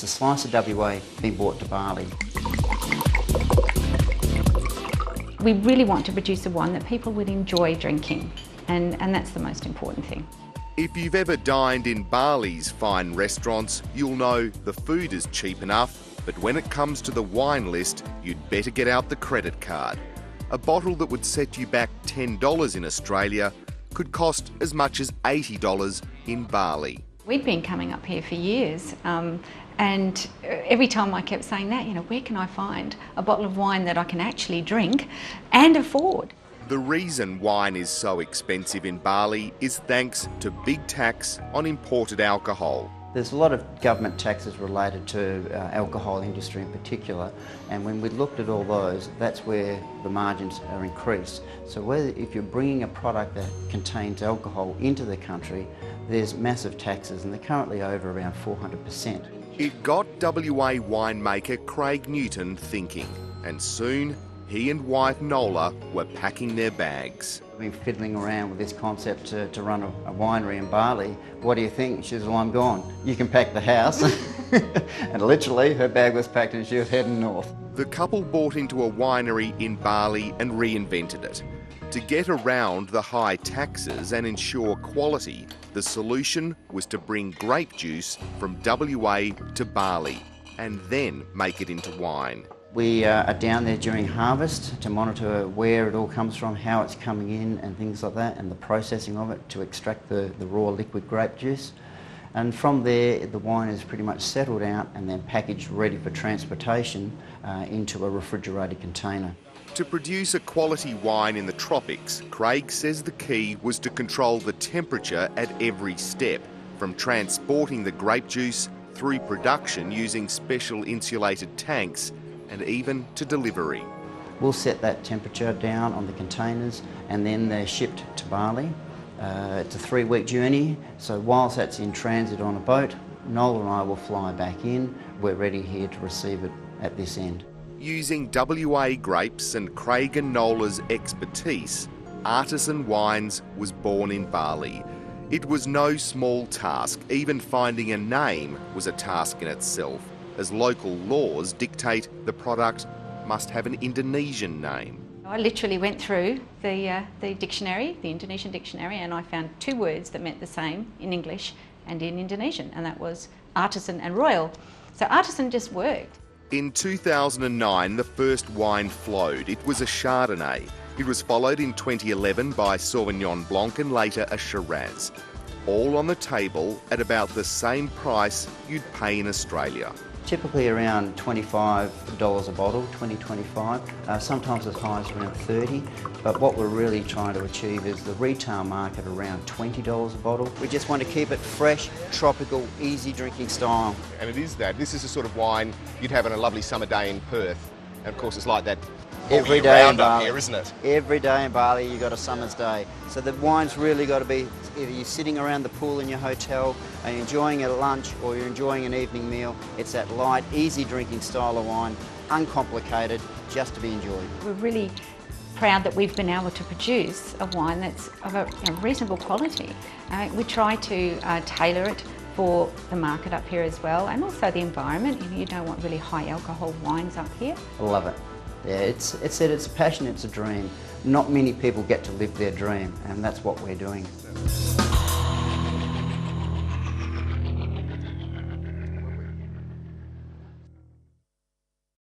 It's a slice of WA being brought to Bali. We really want to produce a wine that people would enjoy drinking, and that's the most important thing. If you've ever dined in Bali's fine restaurants, you'll know the food is cheap enough, but when it comes to the wine list, you'd better get out the credit card. A bottle that would set you back $10 in Australia could cost as much as $80 in Bali. We'd been coming up here for years, and every time I kept saying that, where can I find a bottle of wine that I can actually drink and afford? The reason wine is so expensive in Bali is thanks to big tax on imported alcohol. There's a lot of government taxes related to alcohol industry in particular, and when we looked at all those, that's where the margins are increased. So if you're bringing a product that contains alcohol into the country, there's massive taxes, and they're currently over around 400%. It got WA winemaker Craig Newton thinking, and soon he and wife Nola were packing their bags. I've been fiddling around with this concept to run a winery in Bali. What do you think? She says, well, I'm gone. You can pack the house. And literally, her bag was packed and she was heading north. The couple bought into a winery in Bali and reinvented it. To get around the high taxes and ensure quality, the solution was to bring grape juice from WA to Bali and then make it into wine. We are down there during harvest to monitor where it all comes from, how it's coming in and things like that, and the processing of it to extract the raw liquid grape juice. And from there, the wine is pretty much settled out and then packaged ready for transportation into a refrigerated container. To produce a quality wine in the tropics, Craig says the key was to control the temperature at every step, from transporting the grape juice through production using special insulated tanks and even to delivery. We'll set that temperature down on the containers and then they're shipped to Bali. It's a 3-week journey, so whilst that's in transit on a boat, Noel and I will fly back in. We're ready here to receive it at this end. Using WA grapes and Craig and Nola's expertise, Artisan Wines was born in Bali. It was no small task. Even finding a name was a task in itself, as local laws dictate the product must have an Indonesian name. I literally went through the dictionary, the Indonesian dictionary, and I found 2 words that meant the same in English and in Indonesian, and that was artisan and royal. So artisan just worked. In 2009, the first wine flowed. It was a Chardonnay. It was followed in 2011 by Sauvignon Blanc and later a Shiraz. All on the table at about the same price you'd pay in Australia. Typically around $25 a bottle, $20-25, sometimes as high as around $30. But what we're really trying to achieve is the retail market around $20 a bottle. We just want to keep it fresh, tropical, easy drinking style. And it is that. This is the sort of wine you'd have on a lovely summer day in Perth. And of course it's like that every day in up Bali. here, isn't it? Every day in Bali you've got a summer's day. So the wine's really got to be, either you're sitting around the pool in your hotel and you're enjoying a lunch or you're enjoying an evening meal. It's that light, easy drinking style of wine, uncomplicated, just to be enjoyed. We're really proud that we've been able to produce a wine that's of a reasonable quality. We try to tailor it for the market up here as well, and also the environment. You don't want really high alcohol wines up here. I love it. Yeah, it's a passion, it's a dream. Not many people get to live their dream, and that's what we're doing.